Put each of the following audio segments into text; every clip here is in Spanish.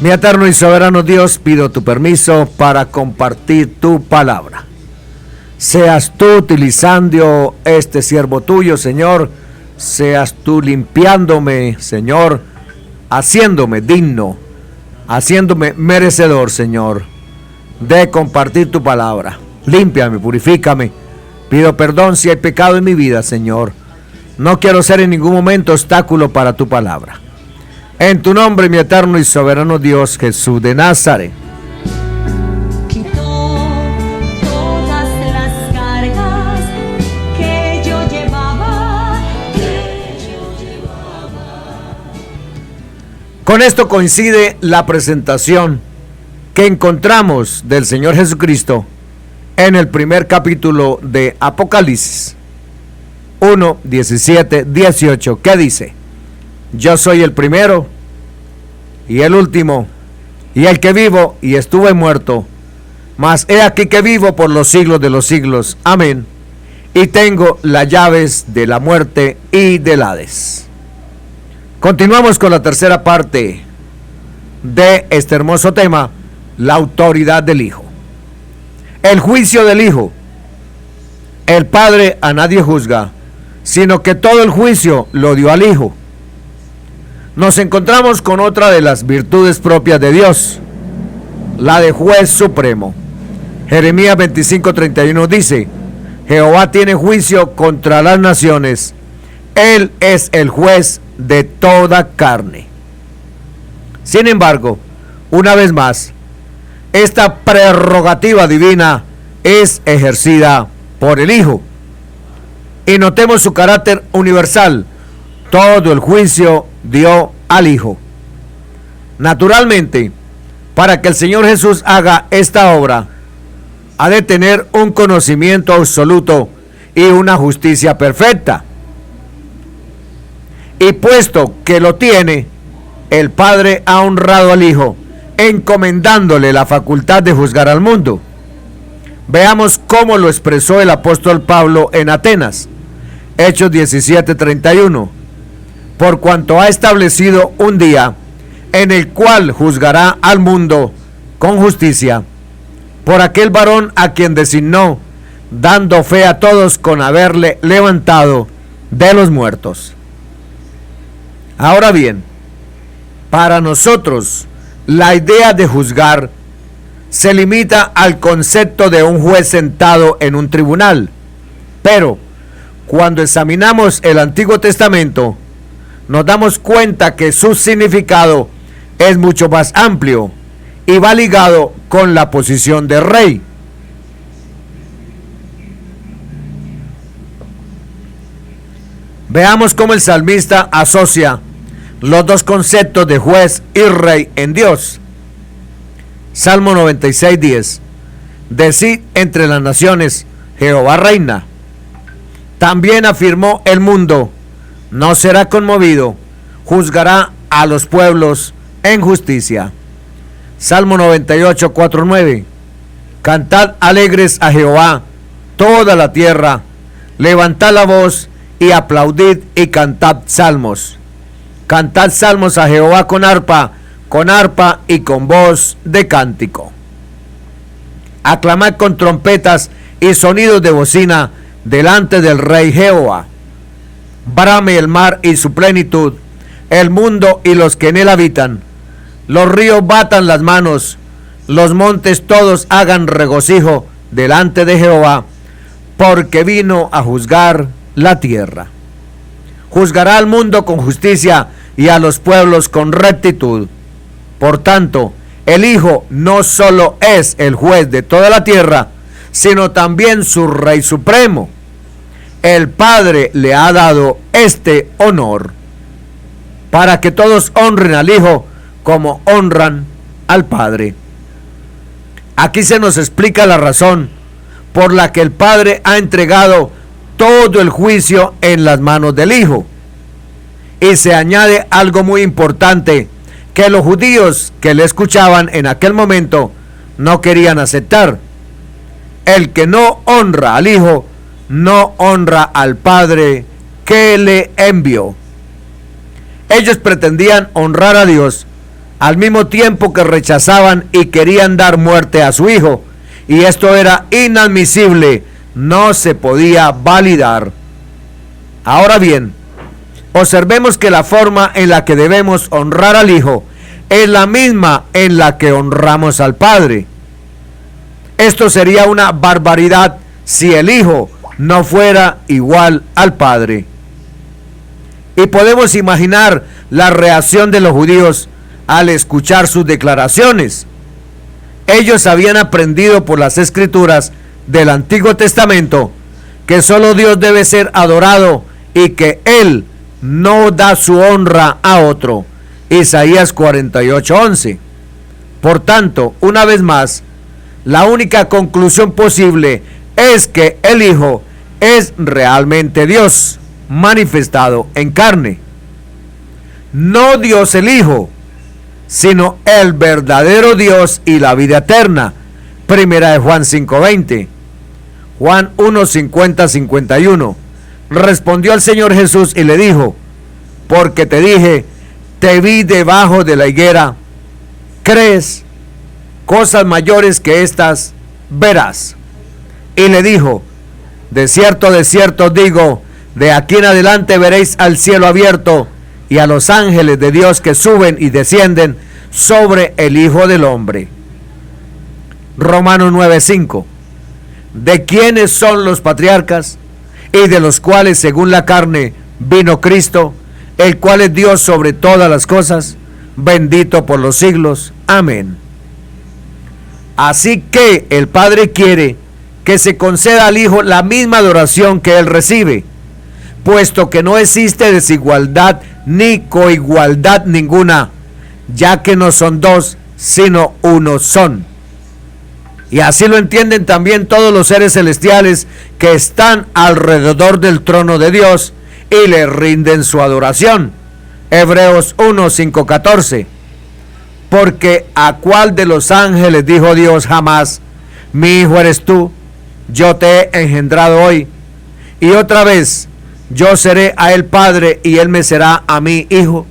Mi eterno y soberano Dios, pido tu permiso para compartir tu palabra. Seas tú utilizando este siervo tuyo, Señor. Seas tú limpiándome, Señor, haciéndome digno, haciéndome merecedor, Señor, de compartir tu palabra. Límpiame, purifícame. Pido perdón si hay pecado en mi vida, Señor. No quiero ser en ningún momento obstáculo para tu palabra. En tu nombre, mi eterno y soberano Dios, Jesús de Nazaret. Quitó todas las cargas que yo llevaba. Con esto coincide la presentación que encontramos del Señor Jesucristo en el primer capítulo de Apocalipsis 1, 17, 18, que dice: yo soy el primero y el último, y el que vivo y estuve muerto, mas he aquí que vivo por los siglos de los siglos. Amén. Y tengo las llaves de la muerte y del Hades. Continuamos con la tercera parte de este hermoso tema, la autoridad del Hijo. El juicio del Hijo. El Padre a nadie juzga, sino que todo el juicio lo dio al Hijo. Nos encontramos con otra de las virtudes propias de Dios, la de juez supremo. Jeremías 25:31 dice: Jehová tiene juicio contra las naciones, Él es el juez de toda carne. Sin embargo, una vez más, esta prerrogativa divina es ejercida por el Hijo. Y notemos su carácter universal. Todo el juicio dio al Hijo. Naturalmente, para que el Señor Jesús haga esta obra, ha de tener un conocimiento absoluto y una justicia perfecta. Y puesto que lo tiene, el Padre ha honrado al Hijo, encomendándole la facultad de juzgar al mundo. Veamos cómo lo expresó el apóstol Pablo en Atenas, Hechos 17:31. Por cuanto ha establecido un día en el cual juzgará al mundo con justicia, por aquel varón a quien designó, dando fe a todos con haberle levantado de los muertos. Ahora bien, para nosotros, la idea de juzgar se limita al concepto de un juez sentado en un tribunal. Pero, cuando examinamos el Antiguo Testamento, nos damos cuenta que su significado es mucho más amplio y va ligado con la posición de rey. Veamos cómo el salmista asocia los dos conceptos de juez y rey en Dios. Salmo 96:10. Decid entre las naciones, Jehová reina. También afirmó el mundo, no será conmovido, juzgará a los pueblos en justicia. Salmo 98:4-9. Cantad alegres a Jehová, toda la tierra, levantad la voz y aplaudid y cantad salmos. Cantad salmos a Jehová con arpa y con voz de cántico. Aclamad con trompetas y sonidos de bocina delante del Rey Jehová. Brame el mar y su plenitud, el mundo y los que en él habitan. Los ríos batan las manos, los montes todos hagan regocijo delante de Jehová, porque vino a juzgar la tierra. Juzgará al mundo con justicia y a los pueblos con rectitud. Por tanto, el Hijo no solo es el juez de toda la tierra, sino también su Rey Supremo. El Padre le ha dado este honor, para que todos honren al Hijo como honran al Padre. Aquí se nos explica la razón por la que el Padre ha entregado todo el juicio en las manos del Hijo. Y se añade algo muy importante que los judíos que le escuchaban en aquel momento no querían aceptar. El que no honra al Hijo, no honra al Padre que le envió. Ellos pretendían honrar a Dios al mismo tiempo que rechazaban y querían dar muerte a su hijo. Y esto era inadmisible, no se podía validar. Ahora bien, observemos que la forma en la que debemos honrar al Hijo es la misma en la que honramos al Padre. Esto sería una barbaridad si el Hijo no fuera igual al Padre. Y podemos imaginar la reacción de los judíos al escuchar sus declaraciones. Ellos habían aprendido por las Escrituras del Antiguo Testamento que solo Dios debe ser adorado y que Él no da su honra a otro. Isaías 48:11. Por tanto, una vez más, la única conclusión posible es que el Hijo es realmente Dios, manifestado en carne. No Dios el Hijo, sino el verdadero Dios y la vida eterna. Primera de Juan 5:20. Juan 1:50-51. Respondió el Señor Jesús y le dijo: porque te dije, te vi debajo de la higuera, ¿crees? Cosas mayores que estas verás. Y le dijo: de cierto os digo, de aquí en adelante veréis al cielo abierto y a los ángeles de Dios que suben y descienden sobre el Hijo del Hombre. Romanos 9:5. ¿De quiénes son los patriarcas? Y de los cuales según la carne vino Cristo, el cual es Dios sobre todas las cosas, bendito por los siglos. Amén. Así que el Padre quiere que se conceda al Hijo la misma adoración que Él recibe, puesto que no existe desigualdad ni coigualdad ninguna, ya que no son dos, sino uno son. Y así lo entienden también todos los seres celestiales que están alrededor del trono de Dios y le rinden su adoración. Hebreos 1:5-14. Porque ¿a cuál de los ángeles dijo Dios jamás: mi hijo eres tú, yo te he engendrado hoy? Y otra vez: yo seré a él padre y él me será a mí hijo.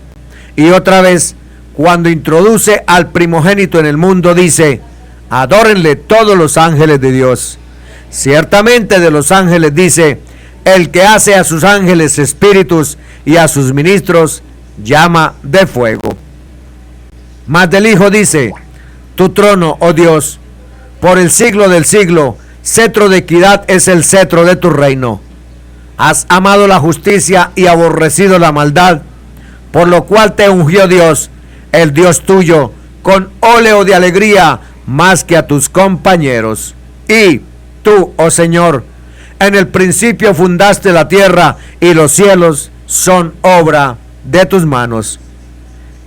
Y otra vez, cuando introduce al primogénito en el mundo, dice: adórenle todos los ángeles de Dios. Ciertamente de los ángeles dice: el que hace a sus ángeles espíritus y a sus ministros llama de fuego. Mas del Hijo dice: tu trono, oh Dios, por el siglo del siglo, cetro de equidad es el cetro de tu reino. Has amado la justicia y aborrecido la maldad, por lo cual te ungió Dios, el Dios tuyo, con óleo de alegría más que a tus compañeros. Y tú, oh Señor, en el principio fundaste la tierra y los cielos son obra de tus manos.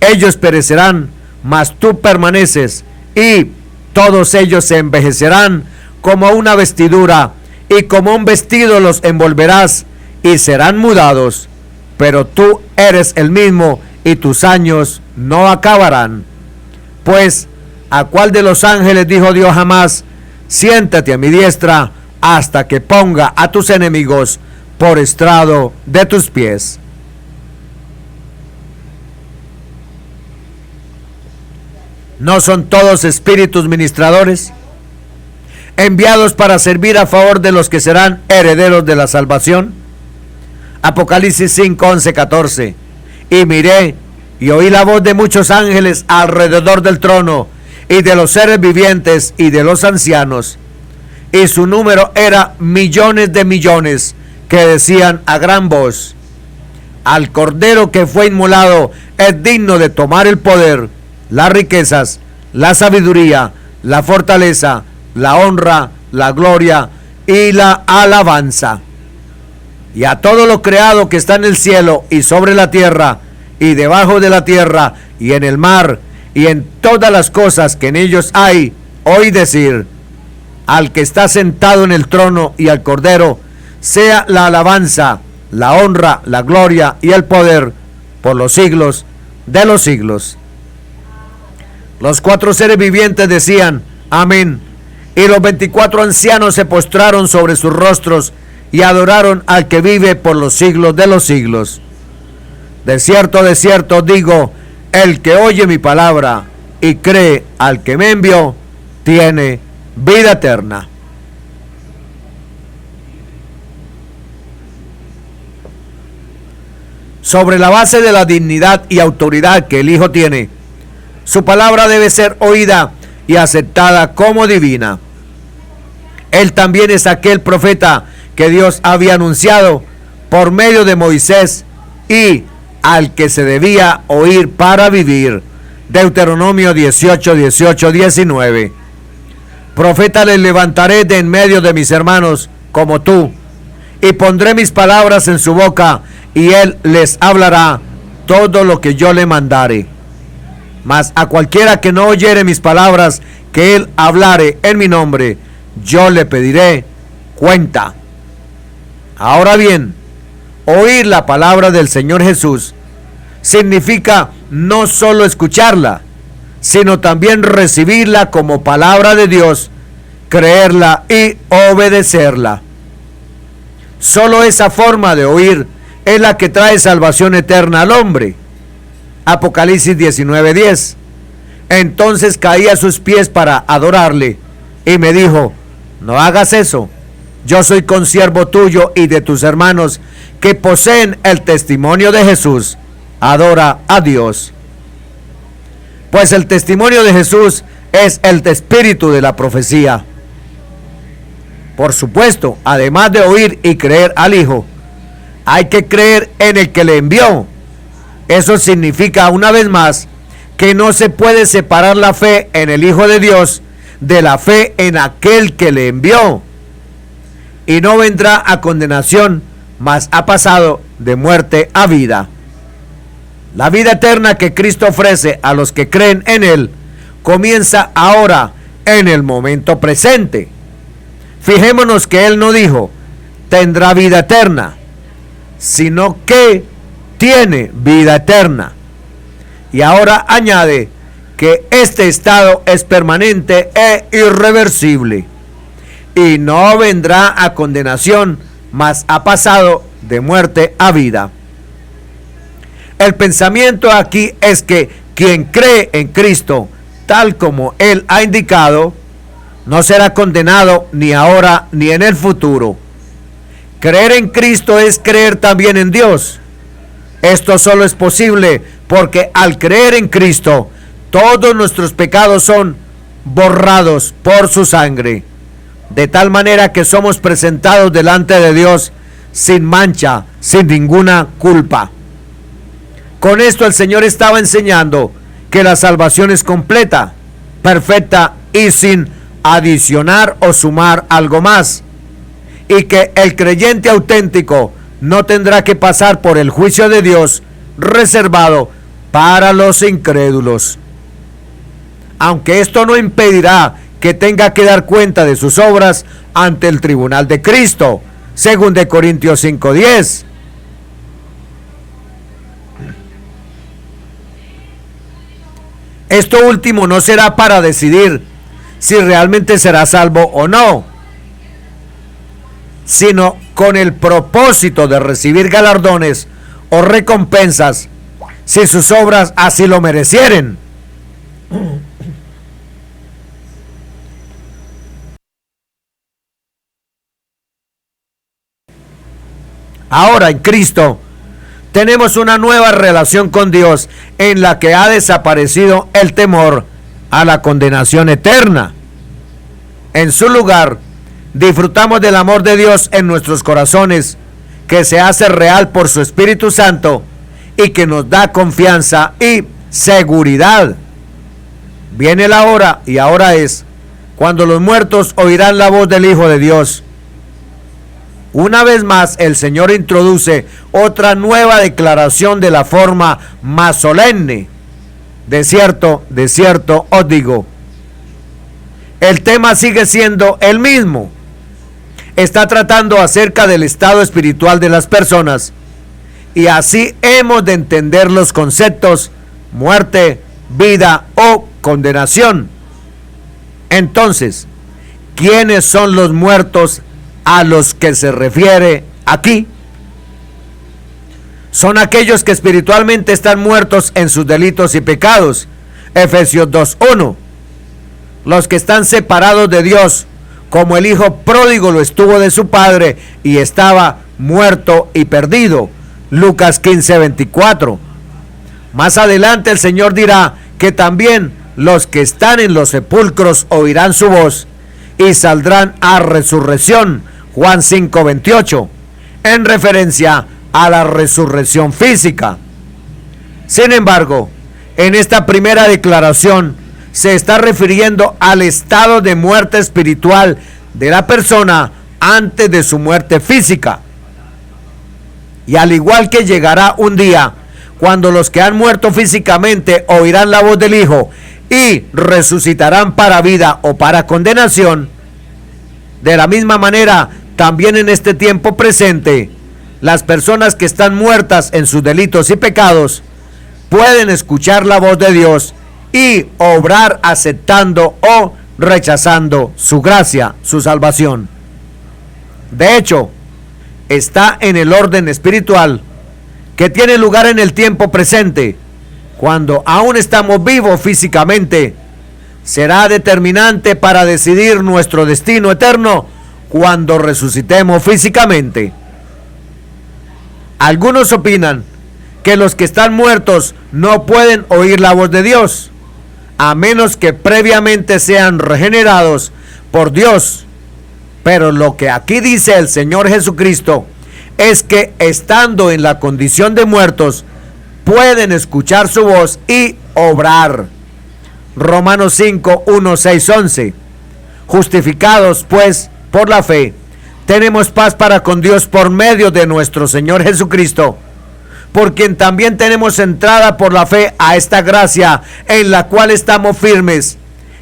Ellos perecerán, mas tú permaneces, y todos ellos se envejecerán como una vestidura, y como un vestido los envolverás, y serán mudados. Pero tú eres el mismo, y tus años no acabarán. Pues, ¿a cuál de los ángeles dijo Dios jamás: siéntate a mi diestra, hasta que ponga a tus enemigos por estrado de tus pies? ¿No son todos espíritus ministradores, enviados para servir a favor de los que serán herederos de la salvación? Apocalipsis 5:11-14. Y miré y oí la voz de muchos ángeles alrededor del trono, y de los seres vivientes y de los ancianos, y su número era millones de millones, que decían a gran voz: al Cordero que fue inmolado es digno de tomar el poder, las riquezas, la sabiduría, la fortaleza, la honra, la gloria y la alabanza. Y a todo lo creado que está en el cielo y sobre la tierra y debajo de la tierra y en el mar y en todas las cosas que en ellos hay, oí decir: al que está sentado en el trono y al Cordero sea la alabanza, la honra, la gloria y el poder por los siglos de los siglos. Los 4 seres vivientes decían: amén. Y los 24 ancianos se postraron sobre sus rostros y adoraron al que vive por los siglos de los siglos. De cierto os digo, El que oye mi palabra y cree al que me envió, tiene vida eterna. Sobre la base de la dignidad y autoridad que el Hijo tiene, su palabra debe ser oída y aceptada como divina. Él también es aquel profeta que Dios había anunciado por medio de Moisés y al que se debía oír para vivir. Deuteronomio 18, 18, 19. Profeta le levantaré de en medio de mis hermanos como tú, y pondré mis palabras en su boca, y él les hablará todo lo que yo le mandare. Mas a cualquiera que no oyere mis palabras, que él hablare en mi nombre, yo le pediré cuenta. Ahora bien, oír la palabra del Señor Jesús significa no solo escucharla, sino también recibirla como palabra de Dios, creerla y obedecerla. Solo esa forma de oír es la que trae salvación eterna al hombre. Apocalipsis 19:10. Entonces caí a sus pies para adorarle, y me dijo: no hagas eso, yo soy consiervo tuyo y de tus hermanos que poseen el testimonio de Jesús. Adora a Dios. Pues el testimonio de Jesús es el espíritu de la profecía. Por supuesto, además de oír y creer al Hijo, hay que creer en el que le envió. Eso significa, una vez más, que no se puede separar la fe en el Hijo de Dios de la fe en aquel que le envió. Y no vendrá a condenación, mas ha pasado de muerte a vida. La vida eterna que Cristo ofrece a los que creen en Él comienza ahora, en el momento presente. Fijémonos que Él no dijo tendrá vida eterna, sino que tiene vida eterna. Y ahora añade que este estado es permanente e irreversible, y no vendrá a condenación, mas ha pasado de muerte a vida. El pensamiento aquí es que quien cree en Cristo, tal como Él ha indicado, no será condenado ni ahora ni en el futuro. Creer en Cristo es creer también en Dios. Esto solo es posible porque al creer en Cristo, todos nuestros pecados son borrados por su sangre, de tal manera que somos presentados delante de Dios sin mancha, sin ninguna culpa. Con esto el Señor estaba enseñando que la salvación es completa, perfecta y sin adicionar o sumar algo más, y que el creyente auténtico no tendrá que pasar por el juicio de Dios reservado para los incrédulos. Aunque esto no impedirá que tenga que dar cuenta de sus obras ante el tribunal de Cristo, según de Corintios 5:10. Esto último no será para decidir si realmente será salvo o no, sino con el propósito de recibir galardones o recompensas si sus obras así lo merecieren. Ahora en Cristo tenemos una nueva relación con Dios en la que ha desaparecido el temor a la condenación eterna. En su lugar, disfrutamos del amor de Dios en nuestros corazones, que se hace real por su Espíritu Santo y que nos da confianza y seguridad. Viene la hora, y ahora es, cuando los muertos oirán la voz del Hijo de Dios. Una vez más, el Señor introduce otra nueva declaración de la forma más solemne. De cierto os digo. El tema sigue siendo el mismo. Está tratando acerca del estado espiritual de las personas, y así hemos de entender los conceptos muerte, vida o condenación. Entonces, ¿quiénes son los muertos a los que se refiere aquí? son aquellos que espiritualmente están muertos en sus delitos y pecados. Efesios 2:1. Los que están separados de Dios, como el hijo pródigo lo estuvo de su padre y estaba muerto y perdido. Lucas 15:24. Más adelante el Señor dirá que también los que están en los sepulcros oirán su voz y saldrán a resurrección. Juan 5:28, en referencia a la resurrección física. Sin embargo, en esta primera declaración se está refiriendo al estado de muerte espiritual de la persona antes de su muerte física. Y al igual que llegará un día cuando los que han muerto físicamente oirán la voz del Hijo y resucitarán para vida o para condenación, de la misma manera, también en este tiempo presente, las personas que están muertas en sus delitos y pecados pueden escuchar la voz de Dios y obrar aceptando o rechazando su gracia, su salvación. De hecho, está en el orden espiritual que tiene lugar en el tiempo presente, cuando aún estamos vivos físicamente. Será determinante para decidir nuestro destino eterno cuando resucitemos físicamente. Algunos opinan que los que están muertos no pueden oír la voz de Dios, a menos que previamente sean regenerados por Dios. Pero lo que aquí dice el Señor Jesucristo es que estando en la condición de muertos, pueden escuchar su voz y obrar. Romanos 5, 1, 6, 11. Justificados pues por la fe, tenemos paz para con Dios por medio de nuestro Señor Jesucristo, por quien también tenemos entrada por la fe a esta gracia en la cual estamos firmes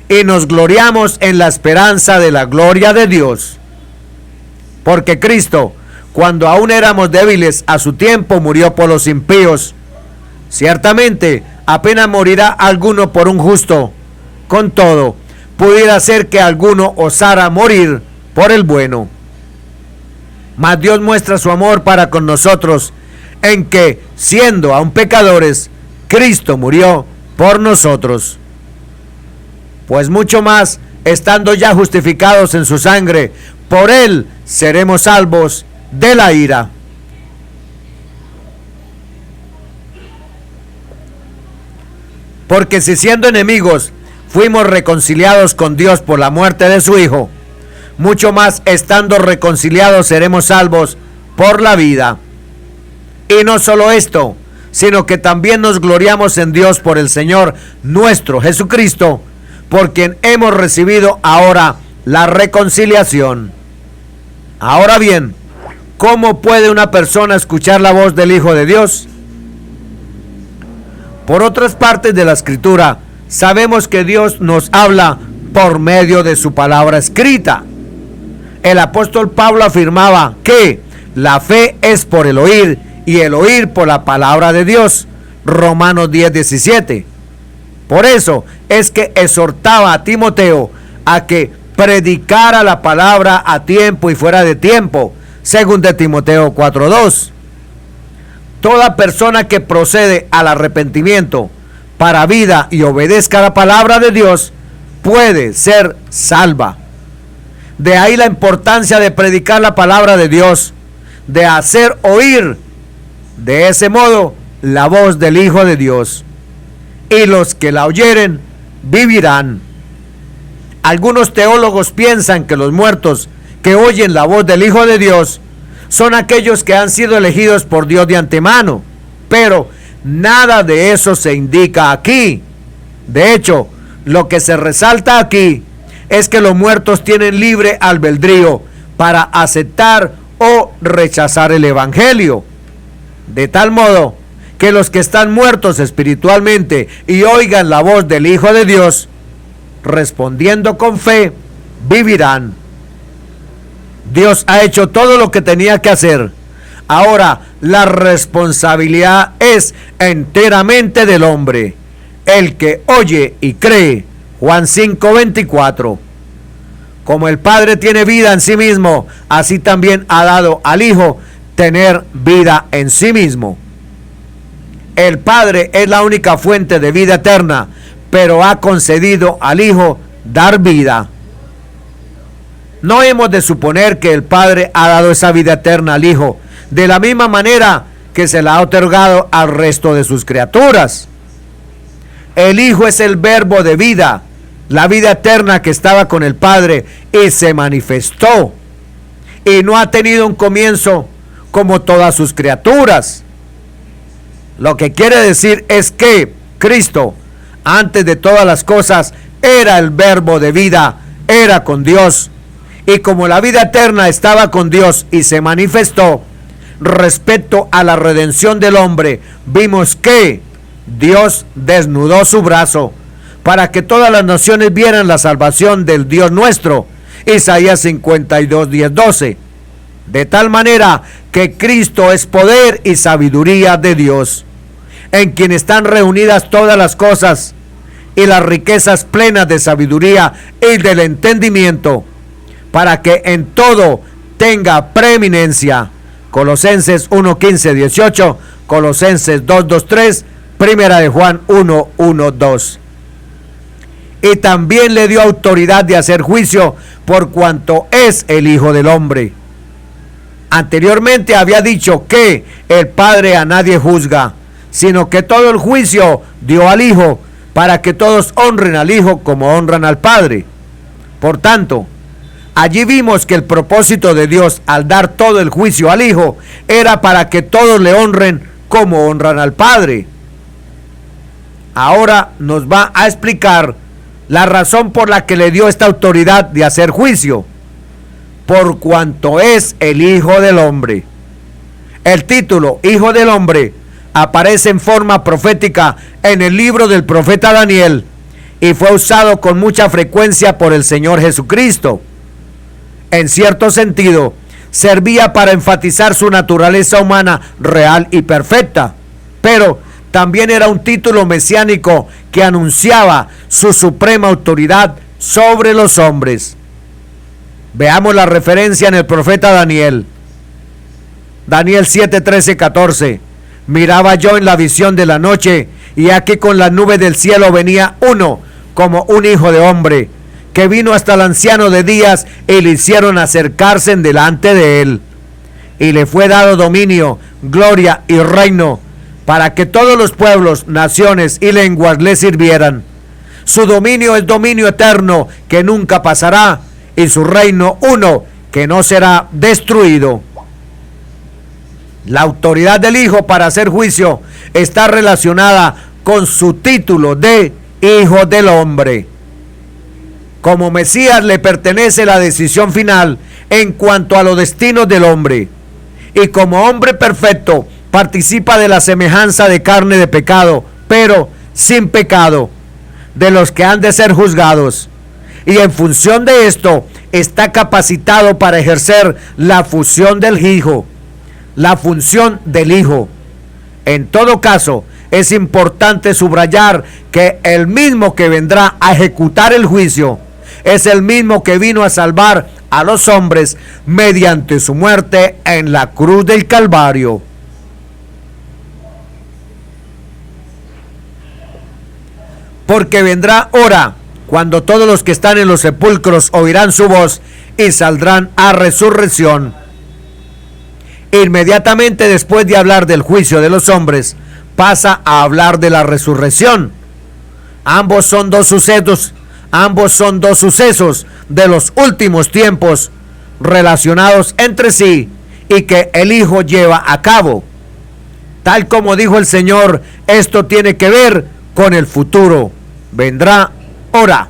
y nos gloriamos en la esperanza de la gloria de Dios. Porque Cristo, cuando aún éramos débiles, a su tiempo murió por los impíos. Ciertamente, apenas morirá alguno por un justo. Con todo, pudiera ser que alguno osara morir por el bueno. Mas Dios muestra su amor para con nosotros, en que, siendo aún pecadores, Cristo murió por nosotros. Pues mucho más, estando ya justificados en su sangre, por él seremos salvos de la ira. Porque si siendo enemigos fuimos reconciliados con Dios por la muerte de su Hijo, mucho más estando reconciliados seremos salvos por la vida. Y no solo esto, sino que también nos gloriamos en Dios por el Señor nuestro Jesucristo, por quien hemos recibido ahora la reconciliación. Ahora bien, ¿cómo puede una persona escuchar la voz del Hijo de Dios? Por otras partes de la Escritura, sabemos que Dios nos habla por medio de su palabra escrita. El apóstol Pablo afirmaba que la fe es por el oír y el oír por la palabra de Dios. Romanos 10:17. Por eso es que exhortaba a Timoteo a que predicara la palabra a tiempo y fuera de tiempo, según de Timoteo 4:2. Toda persona que procede al arrepentimiento para vida y obedezca la palabra de Dios puede ser salva. De ahí la importancia de predicar la palabra de Dios, de hacer oír de ese modo la voz del Hijo de Dios. Y los que la oyeren vivirán. Algunos teólogos piensan que los muertos que oyen la voz del Hijo de Dios son aquellos que han sido elegidos por Dios de antemano, pero nada de eso se indica aquí. De hecho, lo que se resalta aquí es que los muertos tienen libre albedrío para aceptar o rechazar el Evangelio, de tal modo que los que están muertos espiritualmente y oigan la voz del Hijo de Dios, respondiendo con fe, vivirán. Dios ha hecho todo lo que tenía que hacer. Ahora la responsabilidad es enteramente del hombre, el que oye y cree. Juan 5:24. Como el Padre tiene vida en sí mismo, así también ha dado al Hijo tener vida en sí mismo. El Padre es la única fuente de vida eterna, pero ha concedido al Hijo dar vida. No hemos de suponer que el Padre ha dado esa vida eterna al Hijo, de la misma manera que se la ha otorgado al resto de sus criaturas. El Hijo es el verbo de vida, la vida eterna que estaba con el Padre y se manifestó. Y no ha tenido un comienzo como todas sus criaturas. Lo que quiere decir es que Cristo, antes de todas las cosas, era el verbo de vida, era con Dios. Y como la vida eterna estaba con Dios y se manifestó, respecto a la redención del hombre, vimos que Dios desnudó su brazo para que todas las naciones vieran la salvación del Dios nuestro. Isaías 52, 10, 12. De tal manera que Cristo es poder y sabiduría de Dios, en quien están reunidas todas las cosas y las riquezas plenas de sabiduría y del entendimiento, para que en todo tenga preeminencia. Colosenses 1, 15, 18, Colosenses 2, 2, 3, Primera de Juan 1, 1, 2. Y también le dio autoridad de hacer juicio por cuanto es el Hijo del Hombre. Anteriormente había dicho que el Padre a nadie juzga, sino que todo el juicio dio al Hijo, para que todos honren al Hijo como honran al Padre. Por tanto, allí vimos que el propósito de Dios al dar todo el juicio al Hijo era para que todos le honren como honran al Padre. Ahora nos va a explicar la razón por la que le dio esta autoridad de hacer juicio: por cuanto es el Hijo del Hombre. El título Hijo del Hombre aparece en forma profética en el libro del profeta Daniel y fue usado con mucha frecuencia por el Señor Jesucristo. En cierto sentido, servía para enfatizar su naturaleza humana real y perfecta, pero también era un título mesiánico que anunciaba su suprema autoridad sobre los hombres. Veamos la referencia en el profeta Daniel. Daniel 7, 13, 14. Miraba yo en la visión de la noche, y aquí con la nube del cielo venía uno como un hijo de hombre, que vino hasta el anciano de días y le hicieron acercarse en delante de él. Y le fue dado dominio, gloria y reino, para que todos los pueblos, naciones y lenguas le sirvieran. Su dominio es dominio eterno, que nunca pasará, y su reino uno, que no será destruido. La autoridad del Hijo para hacer juicio está relacionada con su título de Hijo del Hombre. Como Mesías le pertenece la decisión final en cuanto a los destinos del hombre, y como hombre perfecto participa de la semejanza de carne de pecado, pero sin pecado, de los que han de ser juzgados, y en función de esto está capacitado para ejercer la función del Hijo. La función del Hijo. En todo caso, es importante subrayar que el mismo que vendrá a ejecutar el juicio es el mismo que vino a salvar a los hombres mediante su muerte en la cruz del Calvario. Porque vendrá hora cuando todos los que están en los sepulcros oirán su voz y saldrán a resurrección. Inmediatamente después de hablar del juicio de los hombres, pasa a hablar de la resurrección. Ambos son dos sucesos de los últimos tiempos relacionados entre sí y que el Hijo lleva a cabo. Tal como dijo el Señor, esto tiene que ver con el futuro. Vendrá hora.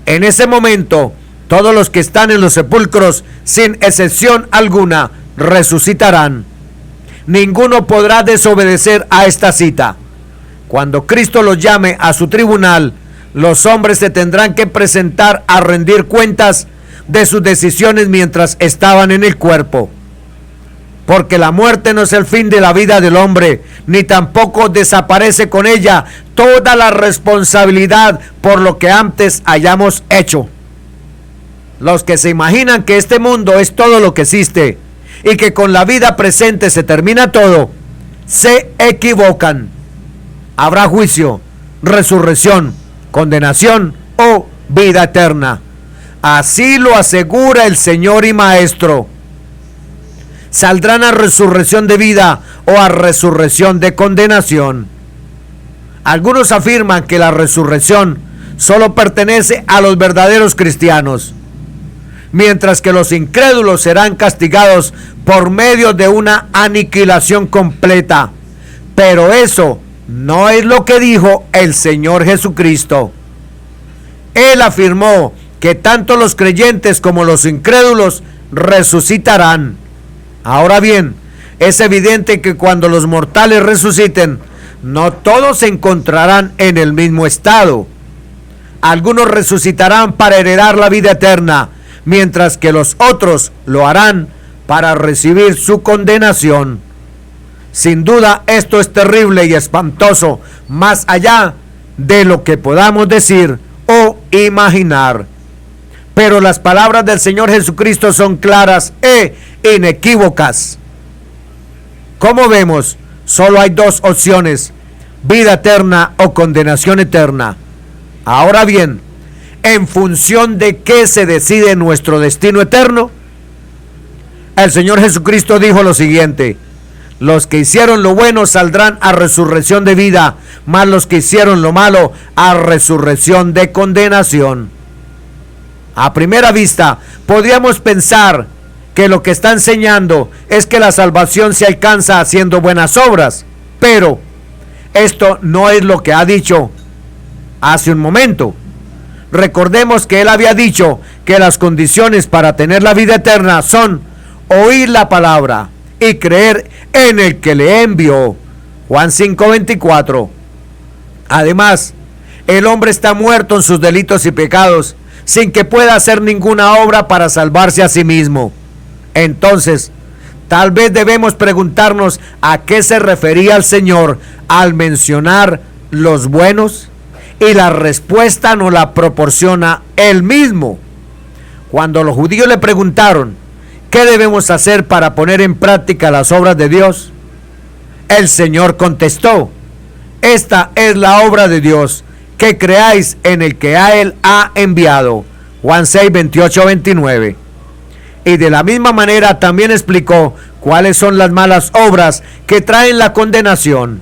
En ese momento, todos los que están en los sepulcros, sin excepción alguna, resucitarán. Ninguno podrá desobedecer a esta cita. Cuando Cristo los llame a su tribunal, los hombres se tendrán que presentar a rendir cuentas de sus decisiones mientras estaban en el cuerpo. Porque la muerte no es el fin de la vida del hombre, ni tampoco desaparece con ella toda la responsabilidad por lo que antes hayamos hecho. Los que se imaginan que este mundo es todo lo que existe y que con la vida presente se termina todo, se equivocan. Habrá juicio, resurrección, condenación o vida eterna. Así lo asegura el Señor y Maestro. ¿Saldrán a resurrección de vida o a resurrección de condenación? Algunos afirman que la resurrección solo pertenece a los verdaderos cristianos, mientras que los incrédulos serán castigados por medio de una aniquilación completa. Pero eso no es lo que dijo el Señor Jesucristo. Él afirmó que tanto los creyentes como los incrédulos resucitarán. Ahora bien, es evidente que cuando los mortales resuciten, no todos se encontrarán en el mismo estado. Algunos resucitarán para heredar la vida eterna, mientras que los otros lo harán para recibir su condenación. Sin duda, esto es terrible y espantoso, más allá de lo que podamos decir o imaginar. Pero las palabras del Señor Jesucristo son claras e inequívocas. Como vemos, solo hay dos opciones: vida eterna o condenación eterna. Ahora bien, ¿en función de qué se decide nuestro destino eterno? El Señor Jesucristo dijo lo siguiente: los que hicieron lo bueno saldrán a resurrección de vida, mas los que hicieron lo malo a resurrección de condenación. A primera vista, podríamos pensar que lo que está enseñando es que la salvación se alcanza haciendo buenas obras, pero esto no es lo que ha dicho hace un momento. Recordemos que él había dicho que las condiciones para tener la vida eterna son oír la palabra y creer en el que le envió. Juan 5:24. Además, el hombre está muerto en sus delitos y pecados, sin que pueda hacer ninguna obra para salvarse a sí mismo. Entonces, tal vez debemos preguntarnos a qué se refería el Señor al mencionar los buenos, y la respuesta nos la proporciona él mismo. Cuando los judíos le preguntaron ¿qué debemos hacer para poner en práctica las obras de Dios?, el Señor contestó: esta es la obra de Dios, que creáis en el que a él ha enviado. Juan 6:28-29. Y de la misma manera también explicó cuáles son las malas obras que traen la condenación.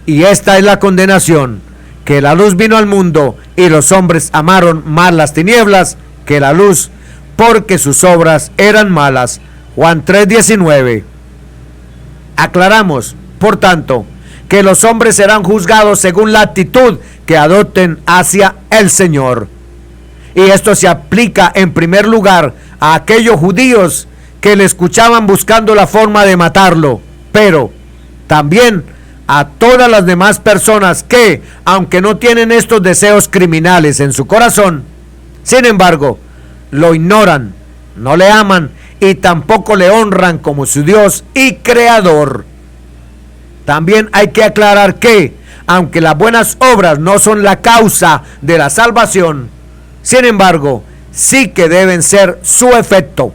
Y esta es la condenación: que la luz vino al mundo y los hombres amaron más las tinieblas que la luz, porque sus obras eran malas. Juan 3:19. Aclaramos, por tanto, que los hombres serán juzgados según la actitud que adopten hacia el Señor. Y esto se aplica en primer lugar a aquellos judíos que le escuchaban buscando la forma de matarlo, pero también a todas las demás personas que, aunque no tienen estos deseos criminales en su corazón, sin embargo, lo ignoran, no le aman y tampoco le honran como su Dios y Creador. También hay que aclarar que, aunque las buenas obras no son la causa de la salvación, sin embargo, sí que deben ser su efecto.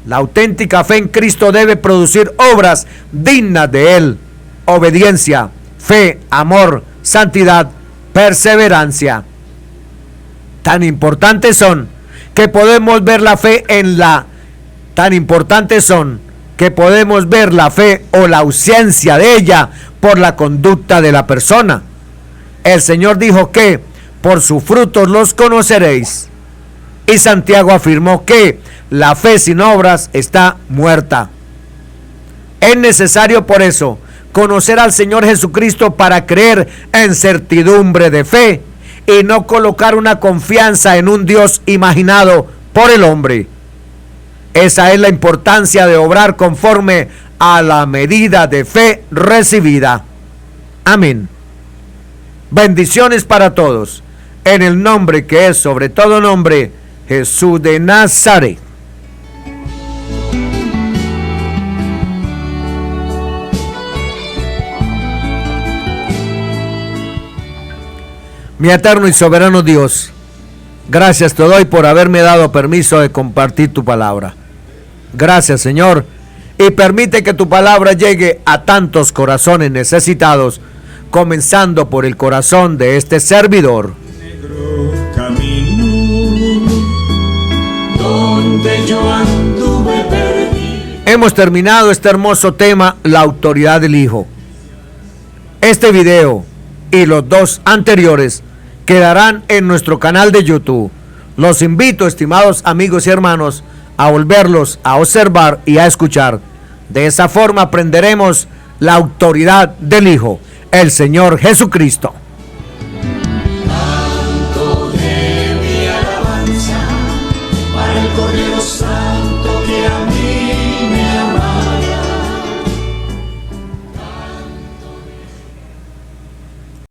La auténtica fe en Cristo debe producir obras dignas de Él: obediencia, fe, amor, santidad, perseverancia. Tan importantes son que podemos ver la fe o la ausencia de ella por la conducta de la persona. El Señor dijo que por sus frutos los conoceréis. Y Santiago afirmó que la fe sin obras está muerta. Es necesario por eso conocer al Señor Jesucristo para creer en certidumbre de fe y no colocar una confianza en un Dios imaginado por el hombre. Esa es la importancia de obrar conforme a la medida de fe recibida. Amén. Bendiciones para todos, en el nombre que es sobre todo nombre, Jesús de Nazaret. Mi eterno y soberano Dios, gracias te doy por haberme dado permiso de compartir tu palabra. Gracias, Señor, y permite que tu palabra llegue a tantos corazones necesitados, comenzando por el corazón de este servidor. Negro camino donde yo anduve perdido. Hemos terminado este hermoso tema, la autoridad del Hijo. Este video y los dos anteriores quedarán en nuestro canal de YouTube. Los invito, estimados amigos y hermanos, a volverlos a observar y a escuchar. De esa forma aprenderemos la autoridad del Hijo, el Señor Jesucristo. Canto de mi alabanza para el Cordero Santo.